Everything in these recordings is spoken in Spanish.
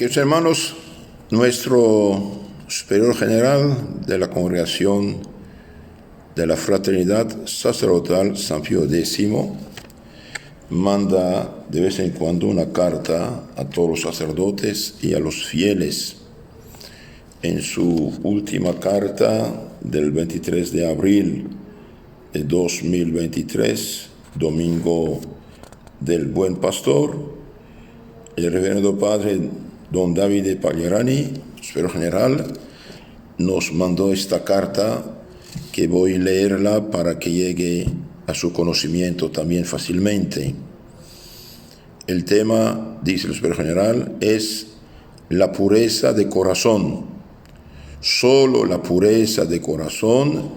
Queridos hermanos, nuestro superior general de la Congregación de la Fraternidad Sacerdotal San Pío X manda de vez en cuando una carta a todos los sacerdotes y a los fieles. En su última carta del 23 de abril de 2023, domingo del Buen Pastor, el reverendo padre don Davide Pagliarani, superior general, nos mandó esta carta que voy a leerla para que llegue a su conocimiento también fácilmente. El tema, dice el superior general, es la pureza de corazón. Solo la pureza de corazón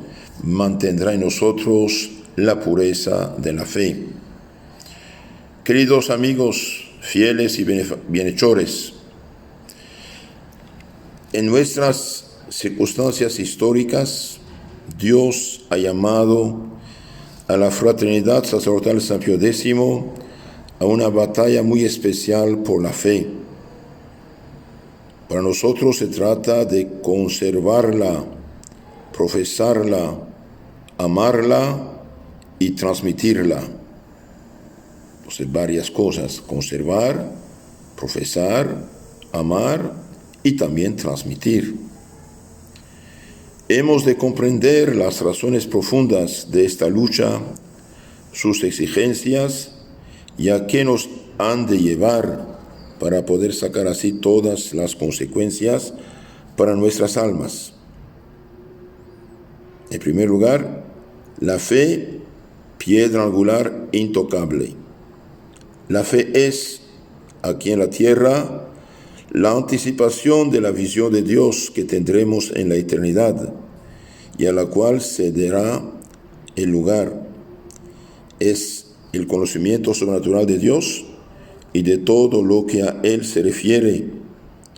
mantendrá en nosotros la pureza de la fe. Queridos amigos fieles y bienhechores, en nuestras circunstancias históricas, Dios ha llamado a la Fraternidad Sacerdotal San Pío X a una batalla muy especial por la fe. Para nosotros se trata de conservarla, profesarla, amarla y transmitirla. Entonces, varias cosas: conservar, profesar, amar y también transmitir. Hemos de comprender las razones profundas de esta lucha, sus exigencias y a qué nos han de llevar para poder sacar así todas las consecuencias para nuestras almas. En primer lugar, la fe, piedra angular intocable. La fe es, aquí en la tierra, la anticipación de la visión de Dios que tendremos en la eternidad y a la cual cederá el lugar. Es el conocimiento sobrenatural de Dios y de todo lo que a Él se refiere,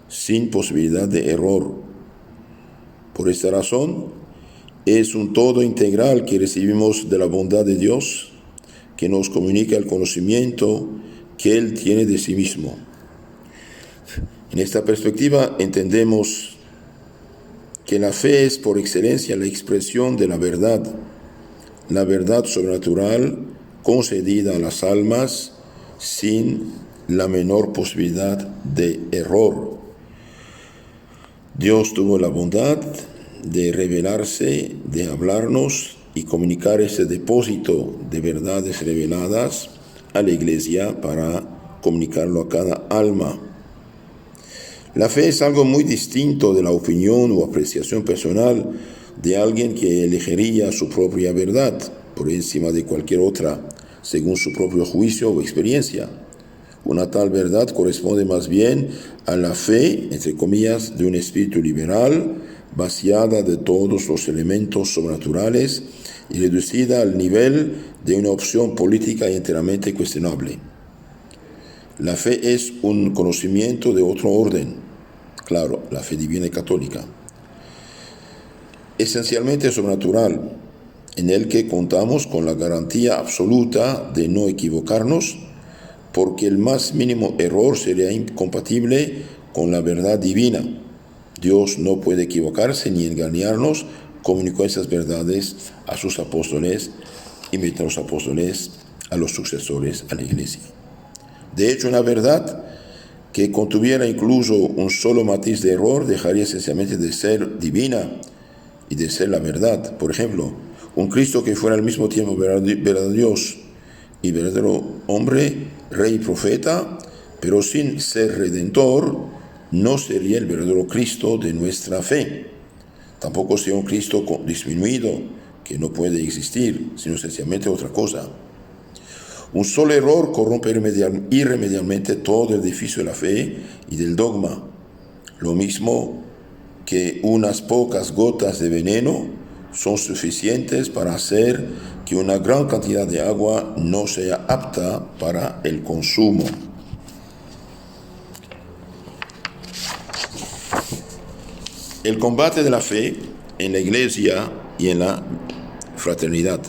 sin posibilidad de error. Por esta razón, es un todo integral que recibimos de la bondad de Dios, que nos comunica el conocimiento que Él tiene de sí mismo. En esta perspectiva entendemos que la fe es por excelencia la expresión de la verdad sobrenatural concedida a las almas sin la menor posibilidad de error. Dios tuvo la bondad de revelarse, de hablarnos y comunicar ese depósito de verdades reveladas a la Iglesia para comunicarlo a cada alma. La fe es algo muy distinto de la opinión o apreciación personal de alguien que elegiría su propia verdad por encima de cualquier otra, según su propio juicio o experiencia. Una tal verdad corresponde más bien a la fe, entre comillas, de un espíritu liberal, vaciada de todos los elementos sobrenaturales y reducida al nivel de una opción política enteramente cuestionable. La fe es un conocimiento de otro orden, claro, la fe divina y católica, esencialmente sobrenatural, en el que contamos con la garantía absoluta de no equivocarnos, porque el más mínimo error sería incompatible con la verdad divina. Dios no puede equivocarse ni engañarnos. Comunicó esas verdades a sus apóstoles y mientras los apóstoles a los sucesores, a la Iglesia. De hecho, una verdad que contuviera incluso un solo matiz de error dejaría esencialmente de ser divina y de ser la verdad. Por ejemplo, un Cristo que fuera al mismo tiempo verdadero Dios y verdadero hombre, rey y profeta, pero sin ser redentor, no sería el verdadero Cristo de nuestra fe. Tampoco sería un Cristo disminuido, que no puede existir, sino esencialmente otra cosa. Un solo error corrompe irremediablemente todo el edificio de la fe y del dogma. Lo mismo que unas pocas gotas de veneno son suficientes para hacer que una gran cantidad de agua no sea apta para el consumo. El combate de la fe en la Iglesia y en la fraternidad.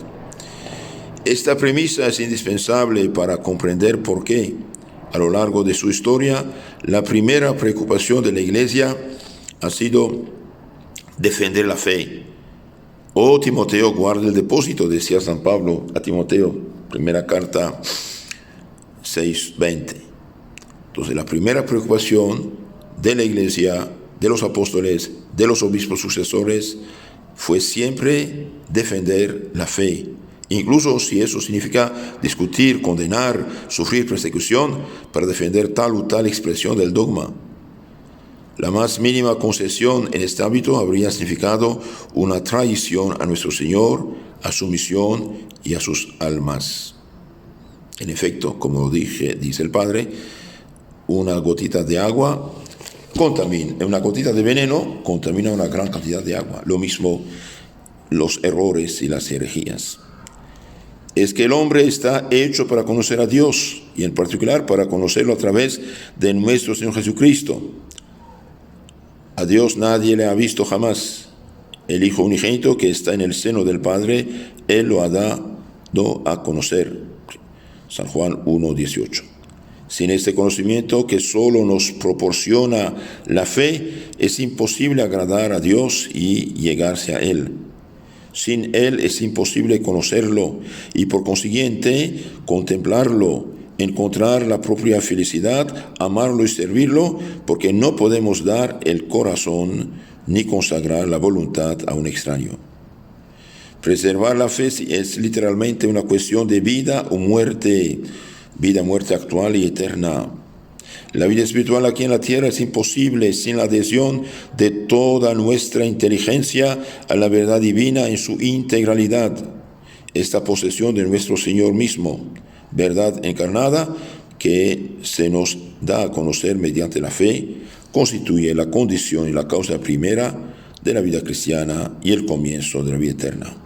Esta premisa es indispensable para comprender por qué, a lo largo de su historia, La primera preocupación de la Iglesia ha sido defender la fe. Oh Timoteo, guarda el depósito, decía San Pablo a Timoteo, primera carta 6:20. Entonces, la primera preocupación de la Iglesia, de los apóstoles, de los obispos sucesores, fue siempre defender la fe. Incluso si eso significa discutir, condenar, sufrir persecución para defender tal o tal expresión del dogma. La más mínima concesión en este ámbito habría significado una traición a nuestro Señor, a su misión y a sus almas. En efecto, como dice el Padre, una gotita de agua contamina, una gotita de veneno contamina una gran cantidad de agua. Lo mismo los errores y las herejías. Es que el hombre está hecho para conocer a Dios, y en particular para conocerlo a través de nuestro Señor Jesucristo. A Dios nadie le ha visto jamás. El Hijo unigénito que está en el seno del Padre, Él lo ha dado a conocer. San Juan 1:18. Sin este conocimiento que solo nos proporciona la fe, es imposible agradar a Dios y llegarse a Él. Sin Él es imposible conocerlo y por consiguiente contemplarlo, encontrar la propia felicidad, amarlo y servirlo, porque no podemos dar el corazón ni consagrar la voluntad a un extraño. Preservar la fe es literalmente una cuestión de vida o muerte, muerte actual y eterna. La vida espiritual aquí en la tierra es imposible sin la adhesión de toda nuestra inteligencia a la verdad divina en su integralidad. Esta posesión de nuestro Señor mismo, verdad encarnada, que se nos da a conocer mediante la fe, constituye la condición y la causa primera de la vida cristiana y el comienzo de la vida eterna.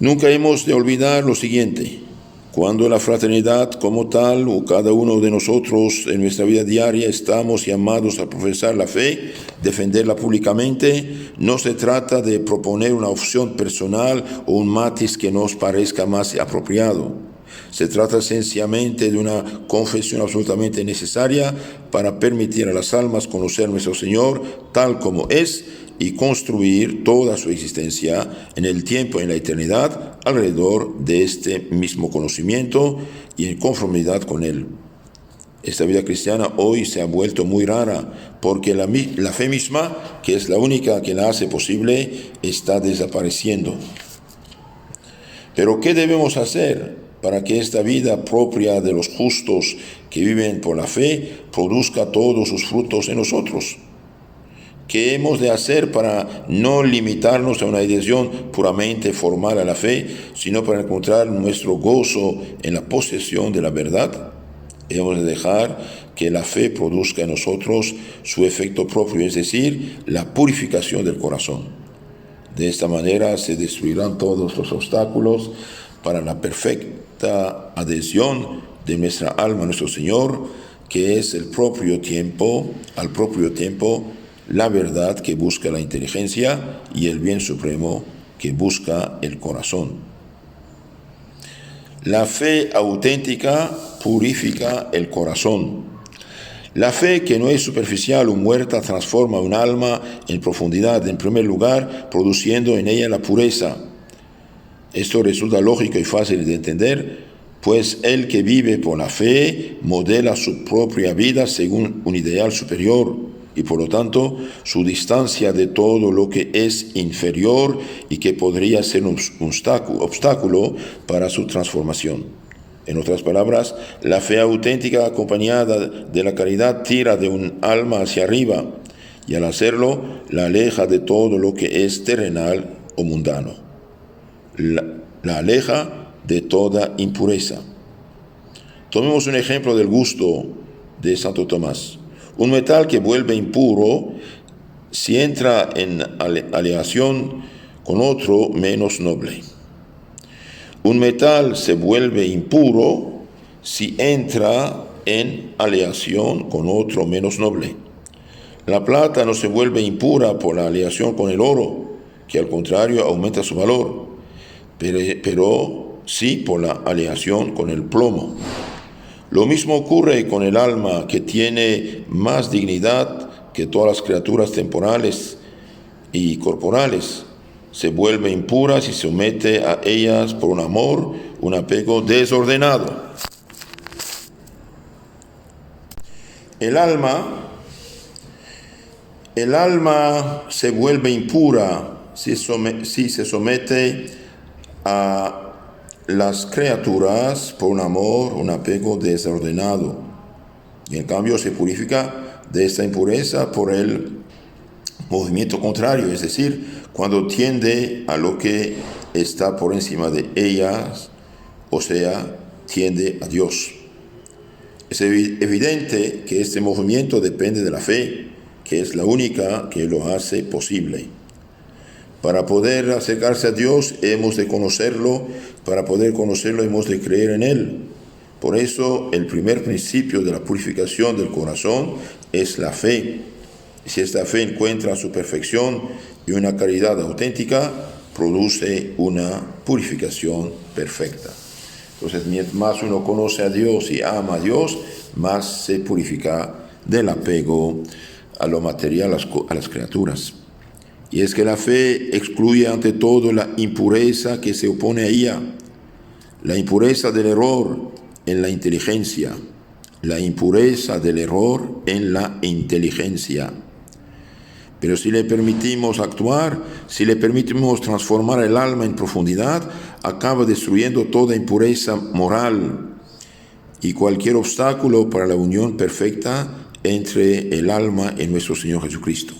Nunca hemos de olvidar lo siguiente: cuando la fraternidad como tal o cada uno de nosotros en nuestra vida diaria estamos llamados a profesar la fe, defenderla públicamente, no se trata de proponer una opción personal o un matiz que nos parezca más apropiado. Se trata sencillamente de una confesión absolutamente necesaria para permitir a las almas conocer a nuestro Señor tal como es y construir toda su existencia en el tiempo y en la eternidad alrededor de este mismo conocimiento y en conformidad con él. Esta vida cristiana hoy se ha vuelto muy rara porque la fe misma, que es la única que la hace posible, está desapareciendo. Pero ¿qué debemos hacer para que esta vida propia de los justos que viven por la fe produzca todos sus frutos en nosotros? ¿Qué hemos de hacer para no limitarnos a una adhesión puramente formal a la fe, sino para encontrar nuestro gozo en la posesión de la verdad? Hemos de dejar que la fe produzca en nosotros su efecto propio, es decir, la purificación del corazón. De esta manera se destruirán todos los obstáculos para la perfecta adhesión de nuestra alma a nuestro Señor, que es al propio tiempo, la verdad que busca la inteligencia y el bien supremo que busca el corazón. La fe auténtica purifica el corazón. La fe que no es superficial o muerta transforma un alma en profundidad, en primer lugar, produciendo en ella la pureza. Esto resulta lógico y fácil de entender, pues el que vive por la fe modela su propia vida según un ideal superior, y por lo tanto su distancia de todo lo que es inferior y que podría ser un obstáculo para su transformación. En otras palabras, la fe auténtica acompañada de la caridad tira de un alma hacia arriba y al hacerlo la aleja de todo lo que es terrenal o mundano. La aleja de toda impureza. Tomemos un ejemplo del gusto de Santo Tomás. Un metal que vuelve impuro si entra en aleación con otro menos noble. Un metal se vuelve impuro si entra en aleación con otro menos noble. La plata no se vuelve impura por la aleación con el oro, que al contrario aumenta su valor, pero sí por la aleación con el plomo. Lo mismo ocurre con el alma, que tiene más dignidad que todas las criaturas temporales y corporales. Se vuelve impura si se somete a ellas por un amor, un apego desordenado. El alma se vuelve impura si se somete a las criaturas por un amor, un apego desordenado. Y en cambio se purifica de esta impureza por el movimiento contrario, es decir, cuando tiende a lo que está por encima de ellas, o sea, tiende a Dios. Es evidente que este movimiento depende de la fe, que es la única que lo hace posible. Para poder acercarse a Dios hemos de conocerlo, para poder conocerlo hemos de creer en Él. Por eso el primer principio de la purificación del corazón es la fe. Si esta fe encuentra su perfección y una caridad auténtica, produce una purificación perfecta. Entonces, mientras más uno conoce a Dios y ama a Dios, más se purifica del apego a lo material, a las criaturas. Y es que la fe excluye ante todo la impureza que se opone a ella, la impureza del error en la inteligencia, la impureza del error en la inteligencia. Pero si le permitimos actuar, si le permitimos transformar el alma en profundidad, acaba destruyendo toda impureza moral y cualquier obstáculo para la unión perfecta entre el alma y nuestro Señor Jesucristo.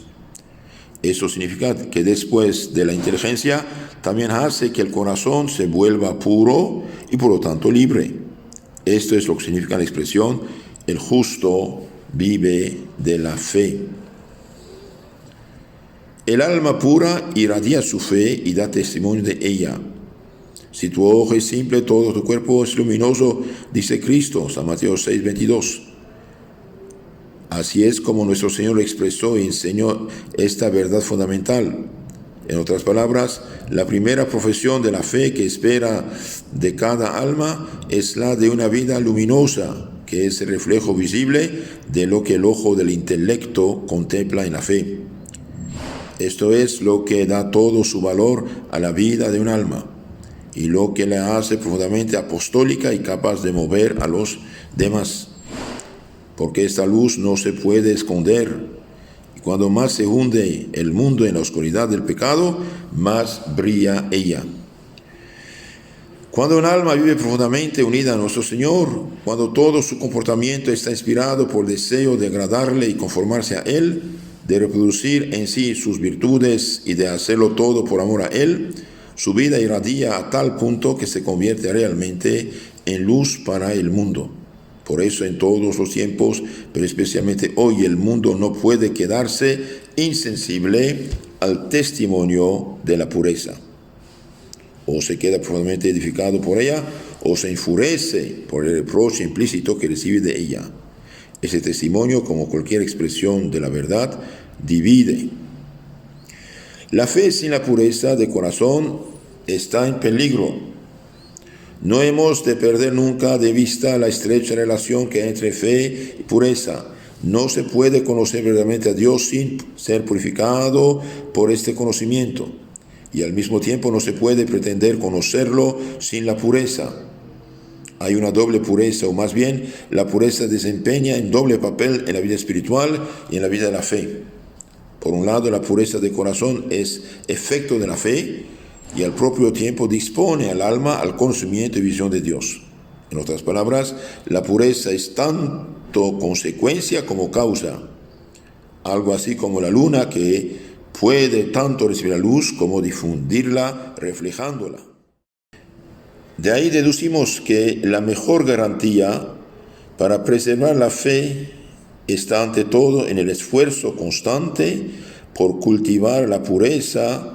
Eso significa que después de la inteligencia también hace que el corazón se vuelva puro y por lo tanto libre. Esto es lo que significa la expresión: el justo vive de la fe. El alma pura irradia su fe y da testimonio de ella. Si tu ojo es simple, todo tu cuerpo es luminoso, dice Cristo, San Mateo 6:22. Así es como nuestro Señor expresó y enseñó esta verdad fundamental. En otras palabras, la primera profesión de la fe que espera de cada alma es la de una vida luminosa, que es el reflejo visible de lo que el ojo del intelecto contempla en la fe. Esto es lo que da todo su valor a la vida de un alma y lo que la hace profundamente apostólica y capaz de mover a los demás. Porque esta luz no se puede esconder, y cuando más se hunde el mundo en la oscuridad del pecado, más brilla ella. Cuando un alma vive profundamente unida a nuestro Señor, cuando todo su comportamiento está inspirado por el deseo de agradarle y conformarse a Él, de reproducir en sí sus virtudes y de hacerlo todo por amor a Él, su vida irradia a tal punto que se convierte realmente en luz para el mundo. Por eso en todos los tiempos, pero especialmente hoy, el mundo no puede quedarse insensible al testimonio de la pureza. O se queda profundamente edificado por ella, o se enfurece por el reproche implícito que recibe de ella. Ese testimonio, como cualquier expresión de la verdad, divide. La fe sin la pureza de corazón está en peligro. No hemos de perder nunca de vista la estrecha relación que hay entre fe y pureza. No se puede conocer verdaderamente a Dios sin ser purificado por este conocimiento. Y al mismo tiempo no se puede pretender conocerlo sin la pureza. Hay una doble pureza, o más bien la pureza desempeña un doble papel en la vida espiritual y en la vida de la fe. Por un lado, la pureza de corazón es efecto de la fe y al propio tiempo dispone al alma al conocimiento y visión de Dios. En otras palabras, la pureza es tanto consecuencia como causa. Algo así como la luna, que puede tanto recibir la luz como difundirla reflejándola. De ahí deducimos que la mejor garantía para preservar la fe está ante todo en el esfuerzo constante por cultivar la pureza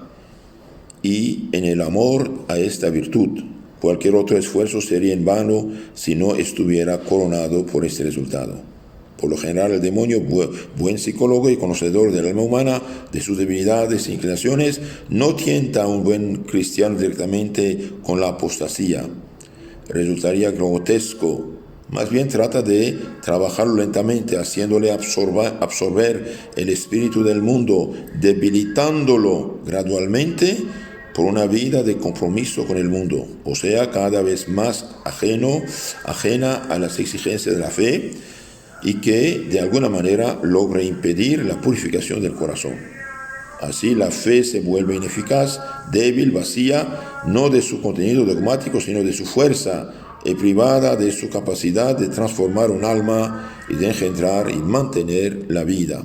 y en el amor a esta virtud. Cualquier otro esfuerzo sería en vano si no estuviera coronado por este resultado. Por lo general, el demonio, buen psicólogo y conocedor del alma humana, de sus debilidades e inclinaciones, no tienta a un buen cristiano directamente con la apostasía. Resultaría grotesco Más bien trata de trabajarlo lentamente, haciéndole absorber el espíritu del mundo, debilitándolo gradualmente por una vida de compromiso con el mundo, o sea, cada vez más ajena a las exigencias de la fe, y que de alguna manera logre impedir la purificación del corazón. Así la fe se vuelve ineficaz, débil, vacía, no de su contenido dogmático, sino de su fuerza, y privada de su capacidad de transformar un alma y de engendrar y mantener la vida.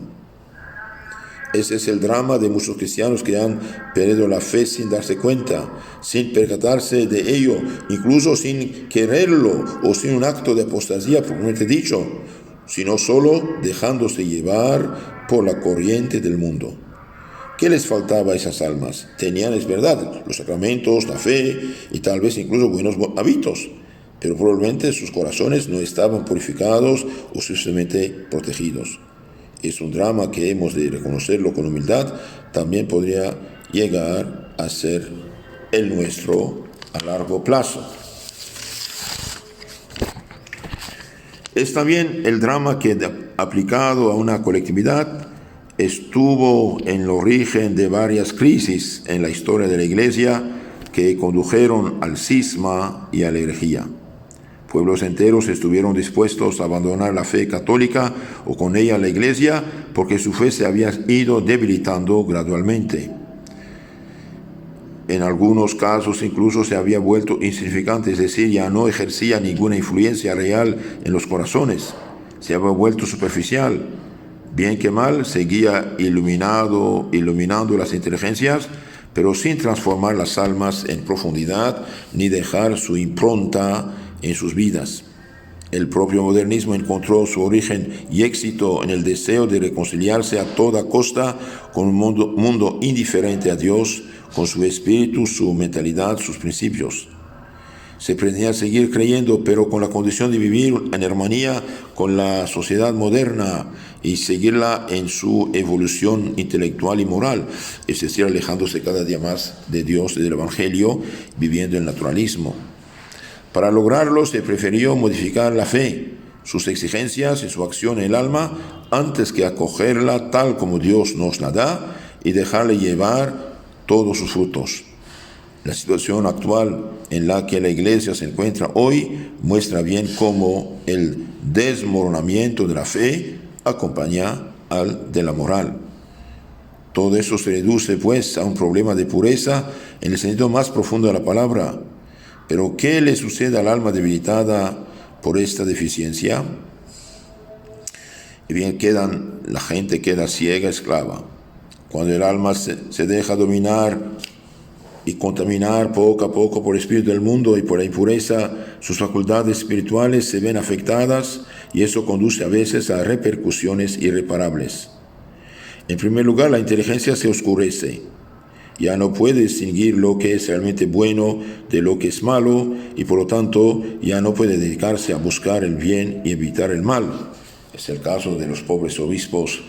Ese es el drama de muchos cristianos que han perdido la fe sin darse cuenta, sin percatarse de ello, incluso sin quererlo o sin un acto de apostasía propiamente dicho, sino solo dejándose llevar por la corriente del mundo. ¿Qué les faltaba a esas almas? Tenían, es verdad, los sacramentos, la fe y tal vez incluso buenos hábitos, pero probablemente sus corazones no estaban purificados o suficientemente protegidos. Es un drama que hemos de reconocerlo con humildad. También podría llegar a ser el nuestro a largo plazo. Es también el drama que, aplicado a una colectividad, estuvo en el origen de varias crisis en la historia de la Iglesia que condujeron al cisma y a la herejía. Pueblos enteros estuvieron dispuestos a abandonar la fe católica o con ella la Iglesia porque su fe se había ido debilitando gradualmente. En algunos casos incluso se había vuelto insignificante, es decir, ya no ejercía ninguna influencia real en los corazones. Se había vuelto superficial. Bien que mal, seguía iluminando las inteligencias, pero sin transformar las almas en profundidad ni dejar su impronta en sus vidas. El propio modernismo encontró su origen y éxito en el deseo de reconciliarse a toda costa con un mundo indiferente a Dios, con su espíritu, su mentalidad, sus principios. Se pretendía seguir creyendo, pero con la condición de vivir en armonía con la sociedad moderna y seguirla en su evolución intelectual y moral, es decir, alejándose cada día más de Dios y del Evangelio, viviendo el naturalismo. Para lograrlo se prefirió modificar la fe, sus exigencias y su acción en el alma, antes que acogerla tal como Dios nos la da y dejarle llevar todos sus frutos. La situación actual en la que la Iglesia se encuentra hoy muestra bien cómo el desmoronamiento de la fe acompaña al de la moral. Todo eso se reduce, pues, a un problema de pureza en el sentido más profundo de la palabra. Pero, ¿qué le sucede al alma debilitada por esta deficiencia? Y bien, la gente queda ciega, esclava. Cuando el alma se deja dominar y contaminar poco a poco por el espíritu del mundo y por la impureza, sus facultades espirituales se ven afectadas y eso conduce a veces a repercusiones irreparables. En primer lugar, la inteligencia se oscurece. Ya no puede distinguir lo que es realmente bueno de lo que es malo y por lo tanto ya no puede dedicarse a buscar el bien y evitar el mal. Es el caso de los pobres obispos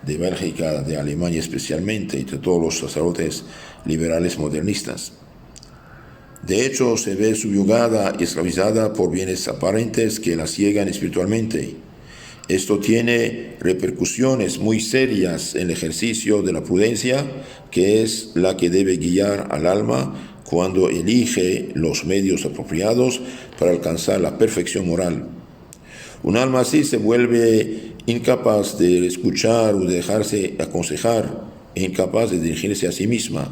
de Bélgica, de Alemania especialmente, y de todos los sacerdotes liberales modernistas. De hecho, se ve subyugada y esclavizada por bienes aparentes que la ciegan espiritualmente. Esto tiene repercusiones muy serias en el ejercicio de la prudencia, que es la que debe guiar al alma cuando elige los medios apropiados para alcanzar la perfección moral. Un alma así se vuelve incapaz de escuchar o de dejarse aconsejar, e incapaz de dirigirse a sí misma.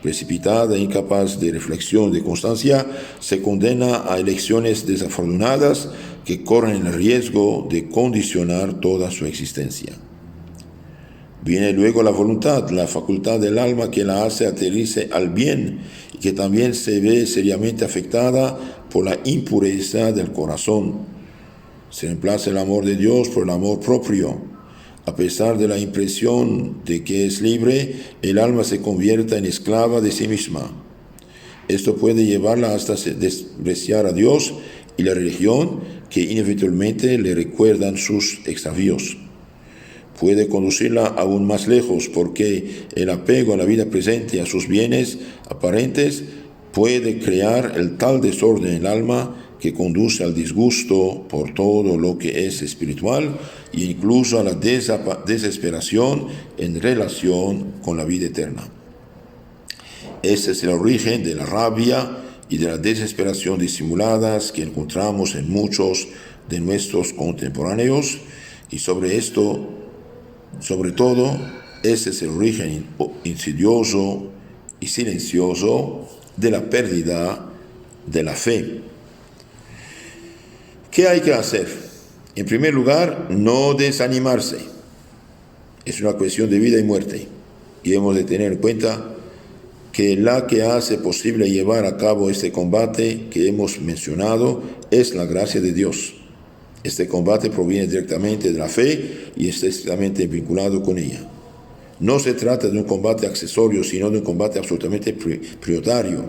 Precipitada, incapaz de reflexión, de constancia, se condena a elecciones desafortunadas que corren el riesgo de condicionar toda su existencia. Viene luego la voluntad, la facultad del alma que la hace adherirse al bien y que también se ve seriamente afectada por la impureza del corazón. Se reemplaza el amor de Dios por el amor propio. A pesar de la impresión de que es libre, el alma se convierte en esclava de sí misma. Esto puede llevarla hasta despreciar a Dios y la religión, que inevitablemente le recuerdan sus extravíos. Puede conducirla aún más lejos, porque el apego a la vida presente y a sus bienes aparentes puede crear el tal desorden en el alma que conduce al disgusto por todo lo que es espiritual e incluso a la desesperación en relación con la vida eterna. Este es el origen de la rabia y de la desesperación disimuladas que encontramos en muchos de nuestros contemporáneos, y sobre todo, este es el origen insidioso y silencioso de la pérdida de la fe. ¿Qué hay que hacer? En primer lugar, no desanimarse. Es una cuestión de vida y muerte, y hemos de tener en cuenta que la que hace posible llevar a cabo este combate que hemos mencionado es la gracia de Dios. Este combate proviene directamente de la fe y está estrictamente vinculado con ella. No se trata de un combate accesorio, sino de un combate absolutamente prioritario.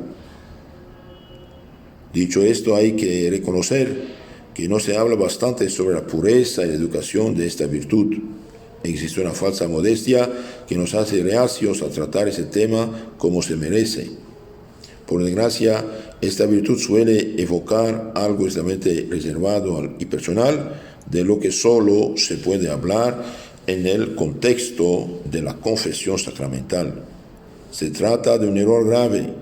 Dicho esto, hay que reconocer que no se habla bastante sobre la pureza y la educación de esta virtud. Existe una falsa modestia que nos hace reacios a tratar ese tema como se merece. Por desgracia, esta virtud suele evocar algo extremadamente reservado y personal, de lo que solo se puede hablar en el contexto de la confesión sacramental. Se trata de un error grave.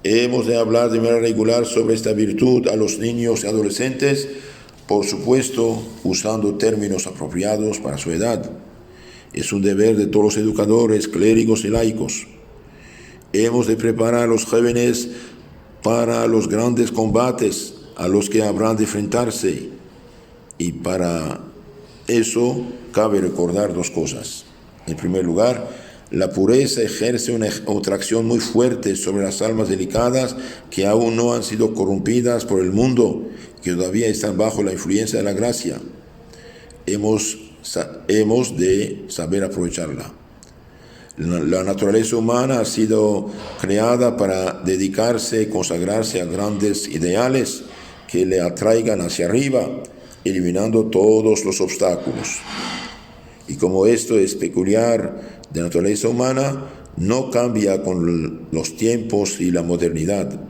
Hemos de hablar de manera regular sobre esta virtud a los niños y adolescentes, por supuesto, usando términos apropiados para su edad. Es un deber de todos los educadores, clérigos y laicos. Hemos de preparar a los jóvenes para los grandes combates a los que habrán de enfrentarse. Y para eso cabe recordar dos cosas. En primer lugar, la pureza ejerce una atracción muy fuerte sobre las almas delicadas que aún no han sido corrompidas por el mundo, que todavía están bajo la influencia de la gracia. Hemos de saber aprovecharla. La naturaleza humana ha sido creada para dedicarse, consagrarse a grandes ideales que le atraigan hacia arriba, eliminando todos los obstáculos. Y como esto es peculiar de la naturaleza humana, no cambia con los tiempos y la modernidad.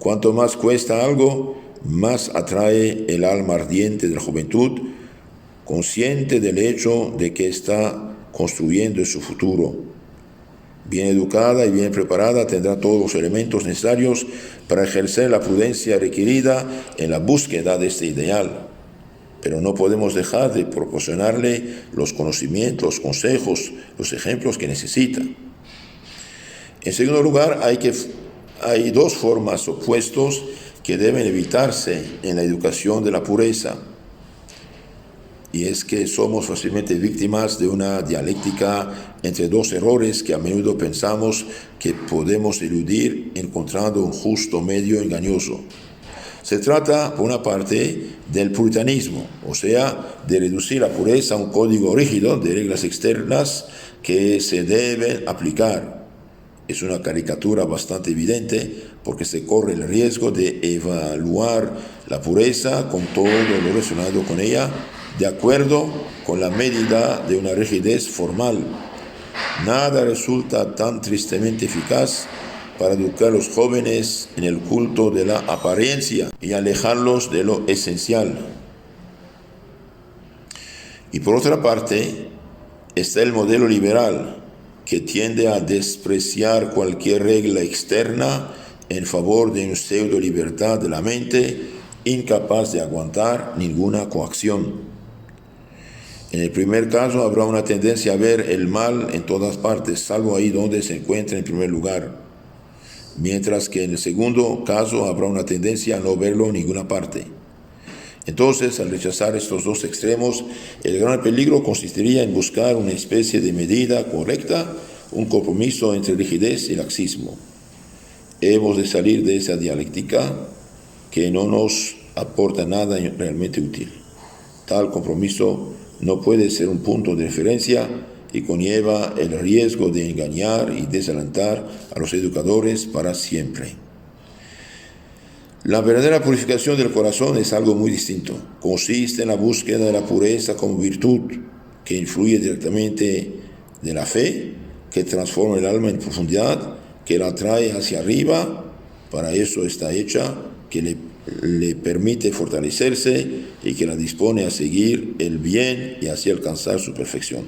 Cuanto más cuesta algo, más atrae el alma ardiente de la juventud, consciente del hecho de que está construyendo su futuro. Bien educada y bien preparada, tendrá todos los elementos necesarios para ejercer la prudencia requerida en la búsqueda de este ideal. Pero no podemos dejar de proporcionarle los conocimientos, los consejos, los ejemplos que necesita. En segundo lugar, hay dos formas opuestas que deben evitarse en la educación de la pureza. Y es que somos fácilmente víctimas de una dialéctica entre dos errores que a menudo pensamos que podemos eludir encontrando un justo medio engañoso. Se trata, por una parte, del puritanismo, o sea, de reducir la pureza a un código rígido de reglas externas que se deben aplicar. Es una caricatura bastante evidente porque se corre el riesgo de evaluar la pureza con todo lo relacionado con ella, de acuerdo con la medida de una rigidez formal. Nada resulta tan tristemente eficaz para educar a los jóvenes en el culto de la apariencia y alejarlos de lo esencial. Y por otra parte, está el modelo liberal, que tiende a despreciar cualquier regla externa en favor de una pseudo-libertad de la mente, incapaz de aguantar ninguna coacción. En el primer caso habrá una tendencia a ver el mal en todas partes, salvo ahí donde se encuentra en primer lugar, mientras que en el segundo caso habrá una tendencia a no verlo en ninguna parte. Entonces, al rechazar estos dos extremos, el gran peligro consistiría en buscar una especie de medida correcta, un compromiso entre rigidez y laxismo. Hemos de salir de esa dialéctica que no nos aporta nada realmente útil. Tal compromiso no puede ser un punto de referencia y conlleva el riesgo de engañar y desalentar a los educadores para siempre. La verdadera purificación del corazón es algo muy distinto. Consiste en la búsqueda de la pureza como virtud que influye directamente de la fe, que transforma el alma en profundidad, que la trae hacia arriba. Para eso está hecha, que le permite fortalecerse y que la dispone a seguir el bien y así alcanzar su perfección.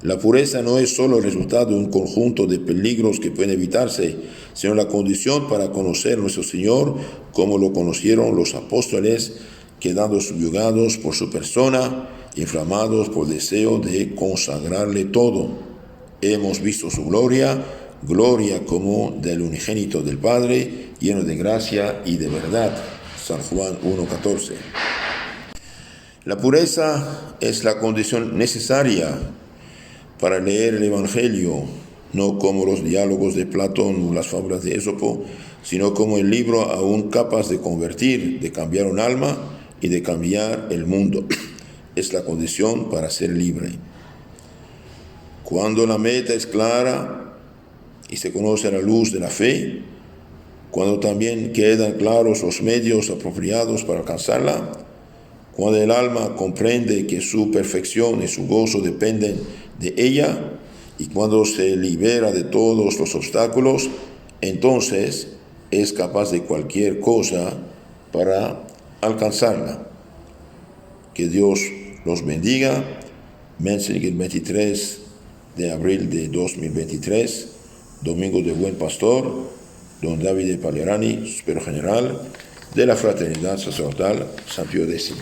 La pureza no es solo el resultado de un conjunto de peligros que pueden evitarse, sino la condición para conocer a nuestro Señor como lo conocieron los apóstoles, quedando subyugados por su persona, inflamados por el deseo de consagrarle todo. Hemos visto su gloria, gloria como del unigénito del Padre, lleno de gracia y de verdad. San Juan 1:14. La pureza es la condición necesaria para leer el Evangelio, no como los diálogos de Platón o las fábulas de Esopo, sino como el libro aún capaz de convertir, de cambiar un alma y de cambiar el mundo. Es la condición para ser libre. Cuando la meta es clara y se conoce a la luz de la fe, cuando también quedan claros los medios apropiados para alcanzarla, cuando el alma comprende que su perfección y su gozo dependen de ella, y cuando se libera de todos los obstáculos, entonces es capaz de cualquier cosa para alcanzarla. Que Dios los bendiga. Mensaje el 23 de abril de 2023, Domingo de Buen Pastor, don David Pagliarani, superior general de la Fraternidad Sacerdotal San Pío X.